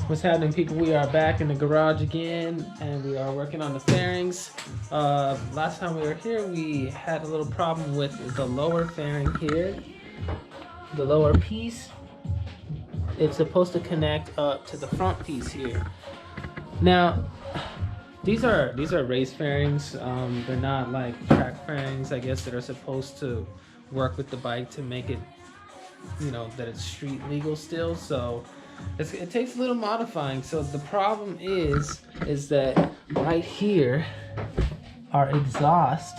What's happening, people? We are back in the garage again, and we are working on the fairings. Last time we were here, we had a little problem with the lower fairing here. The lower piece, it's supposed to connect up to the front piece here. Now, these are race fairings. They're not like track fairings, I guess, that are supposed to work with the bike to make it, you know, that it's street legal still. So it takes a little modifying. So the problem is that right here, our exhaust,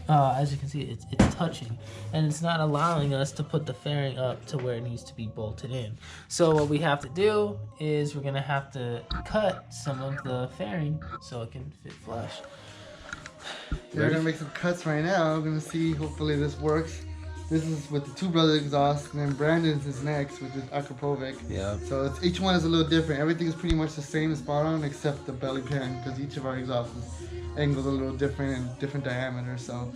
as you can see, it's touching, and it's not allowing us to put the fairing up to where it needs to be bolted in. So what we have to do is we're gonna have to cut some of the fairing so it can fit flush. We're gonna make some cuts right now. I'm gonna see, hopefully this works. This is with the Two Brothers exhaust, and then Brandon's is next with the Akrapovic. Yeah. So each one is a little different. Everything is pretty much the same, spot on, except the belly pan, because each of our exhausts is angled a little different and different diameter. So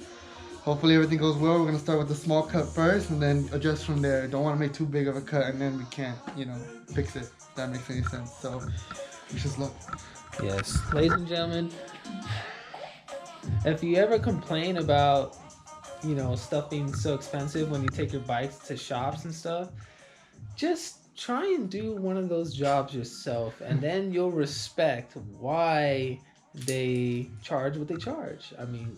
hopefully everything goes well. We're gonna start with the small cut first, and then adjust from there. Don't want to make too big of a cut, and then we can't, you know, fix it. If that makes any sense. So wish us luck. Yes, ladies and gentlemen, if you ever complain about, you know, stuff being so expensive when you take your bikes to shops and stuff, just try and do one of those jobs yourself, and then you'll respect why they charge what they charge. I mean,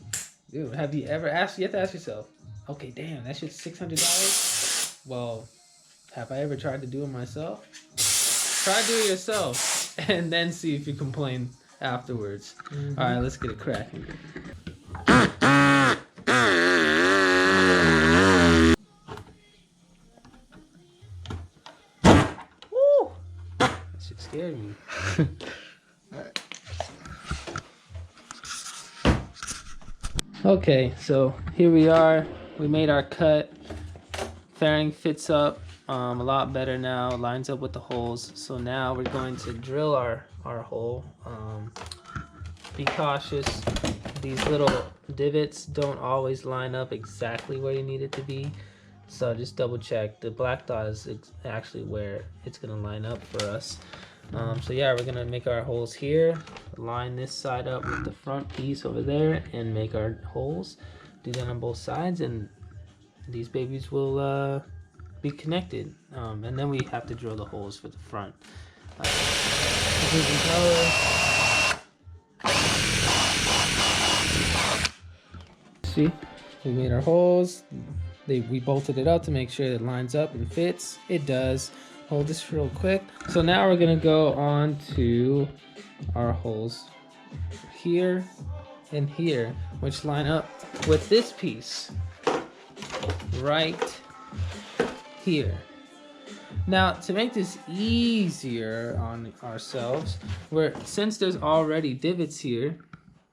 dude, have you ever asked? You have to ask yourself, okay, damn, that shit's $600. Well, have I ever tried to do it myself? Try to do it yourself, and then see if you complain afterwards. All right, let's get it cracking. Scared me. Okay, so here we are. We made our cut. Fairing fits up a lot better now. Lines up with the holes. So now we're going to drill our hole. Be cautious. These little divots don't always line up exactly where you need it to be. So just double check. The black dot is actually where it's gonna line up for us. So yeah, we're gonna make our holes here, line this side up with the front piece over there, and make our holes. Do that on both sides, and these babies will be connected. And then we have to drill the holes for the front. See, we made our holes. We bolted it up to make sure it lines up and fits. It does. Hold this real quick. So now we're gonna go on to our holes here and here, which line up with this piece right here. Now, to make this easier on ourselves, since there's already divots here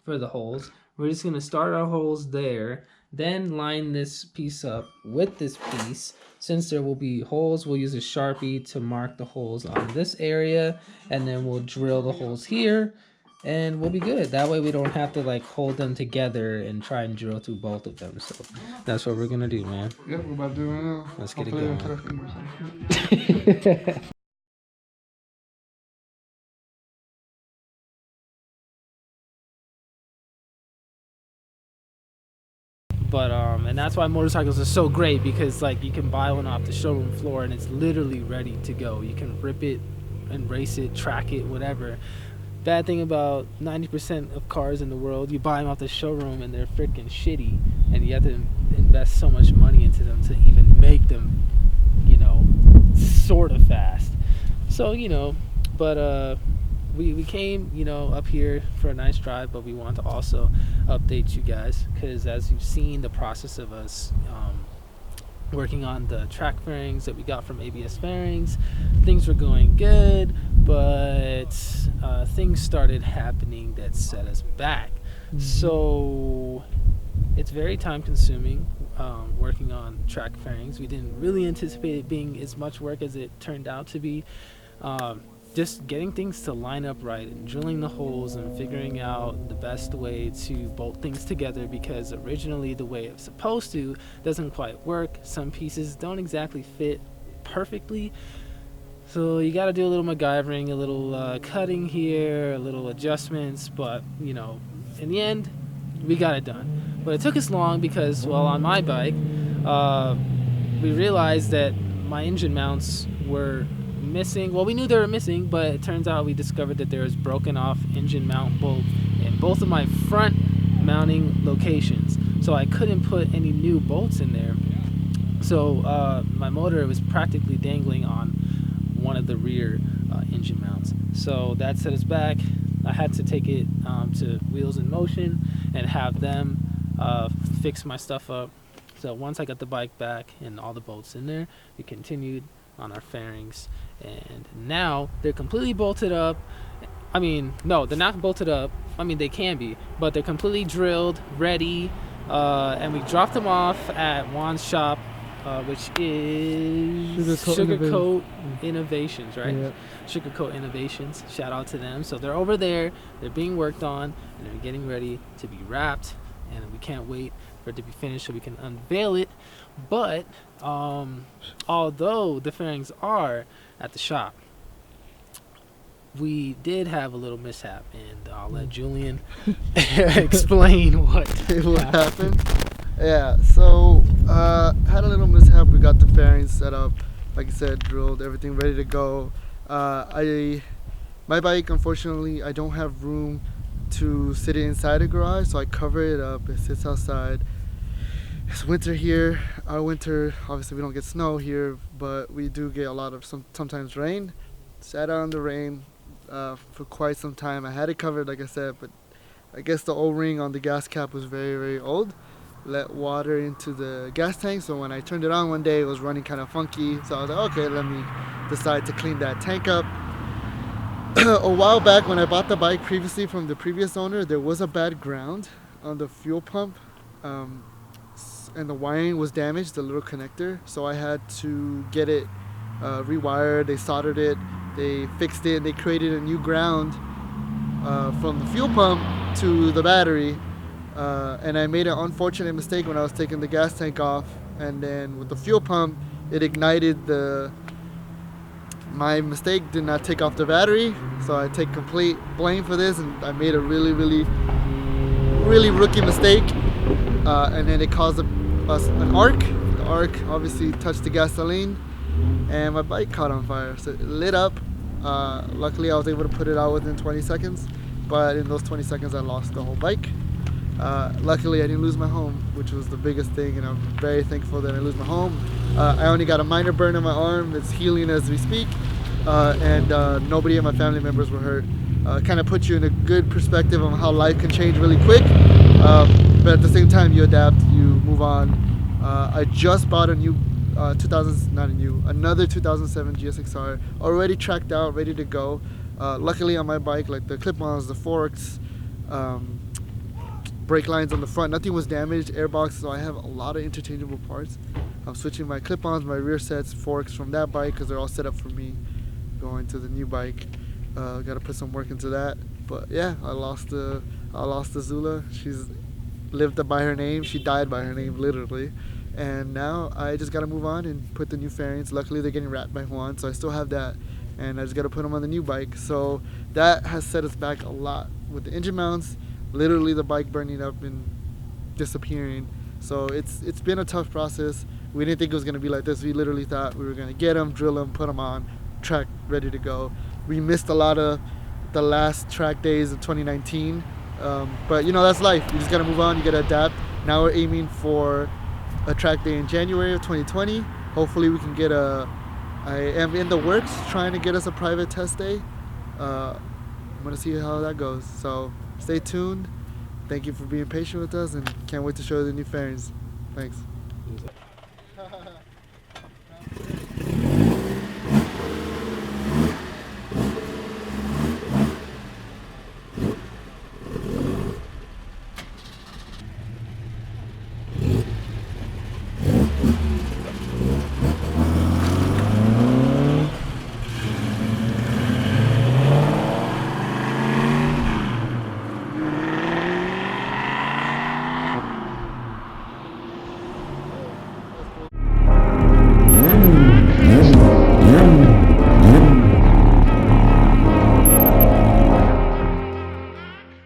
for the holes, we're just gonna start our holes there, then line this piece up with this piece. Since there will be holes, we'll use a Sharpie to mark the holes on this area, and then we'll drill the holes here, and we'll be good. That way we don't have to like hold them together and try and drill through both of them. So that's what we're gonna do, man. Yep, we're about to do it right now. Let's get it going. But and that's why motorcycles are so great, because like you can buy one off the showroom floor and it's literally ready to go. You can rip it and race it, track it, whatever. Bad thing about 90% of cars in the world, you buy them off the showroom and they're freaking shitty, and you have to invest so much money into them to even make them, you know, sort of fast. So, you know, but we came, you know, up here for a nice drive, but we want to also update you guys, because as you've seen the process of us working on the track fairings that we got from ABS Fairings, things were going good, but things started happening that set us back. So it's very time consuming working on track fairings. We didn't really anticipate it being as much work as it turned out to be. Just getting things to line up right and drilling the holes and figuring out the best way to bolt things together, because originally the way it's supposed to doesn't quite work. Some pieces don't exactly fit perfectly. So you got to do a little MacGyvering, a little cutting here, a little adjustments, but you know, in the end, we got it done. But it took us long because, well, on my bike, we realized that my engine mounts were missing. Well, we knew they were missing, but it turns out we discovered that there was broken off engine mount bolt in both of my front mounting locations. So I couldn't put any new bolts in there. So my motor was practically dangling on one of the rear engine mounts. So that set us back. I had to take it to Wheels in Motion and have them fix my stuff up. So once I got the bike back and all the bolts in there, we continued on our fairings, and now they're completely bolted up. I mean, no, they're not bolted up. I mean, they can be, but they're completely drilled, ready, and we dropped them off at Juan's shop, which is Sugarcoat Innovations, right? Yeah. Sugarcoat Innovations. Shout out to them. So they're over there. They're being worked on, and they're getting ready to be wrapped, and we can't wait for it to be finished so we can unveil it. But although the fairings are at the shop, we did have a little mishap, and I'll let Julian explain what happened. Yeah, so had a little mishap. We got the fairings set up, like I said, drilled, everything ready to go. My bike, unfortunately, I don't have room to sit it inside the garage, so I cover it up. It sits outside. It's winter here. Our winter, obviously we don't get snow here, but we do get a lot of sometimes rain. Sat out in the rain for quite some time. I had it covered, like I said, but I guess the O-ring on the gas cap was very, very old. Let water into the gas tank, so when I turned it on one day, it was running kind of funky. So I was like, okay, let me decide to clean that tank up. A while back, when I bought the bike previously from the previous owner, there was a bad ground on the fuel pump, and the wiring was damaged, the little connector. So I had to get it rewired. They soldered it, they fixed it, and they created a new ground from the fuel pump to the battery. And I made an unfortunate mistake when I was taking the gas tank off, and then with the fuel pump, it ignited my mistake did not take off the battery, so I take complete blame for this, and I made a really rookie mistake, and then it caused us an arc. The arc obviously touched the gasoline, and my bike caught on fire, so it lit up. Luckily I was able to put it out within 20 seconds, but in those 20 seconds I lost the whole bike. Luckily I didn't lose my home, which was the biggest thing, and I'm very thankful that I lose my home. I only got a minor burn on my arm. It's healing as we speak, and nobody of my family members were hurt. Kind of puts you in a good perspective on how life can change really quick, but at the same time you adapt, you move on. I just bought another 2007 GSXR, already tracked out, ready to go. Luckily on my bike, like the clip-ons, the forks, brake lines on the front, nothing was damaged, airbox, so I have a lot of interchangeable parts. I'm switching my clip-ons, my rear sets, forks from that bike because they're all set up for me going to the new bike. Got to put some work into that. But yeah, I lost the Zula. She's lived by her name. She died by her name, literally. And now I just got to move on and put the new fairings. Luckily they're getting wrapped by Juan, so I still have that. And I just got to put them on the new bike. So that has set us back a lot with the engine mounts. Literally the bike burning up and disappearing. So it's been a tough process. We didn't think it was going to be like this. We literally thought we were going to get them, drill them, put them on, track ready to go. We missed a lot of the last track days of 2019. But you know, that's life. You just got to move on, you got to adapt. Now we're aiming for a track day in January of 2020. Hopefully we can get I am in the works trying to get us a private test day. I'm going to see how that goes. So stay tuned. Thank you for being patient with us, and can't wait to show you the new fairings. Thanks.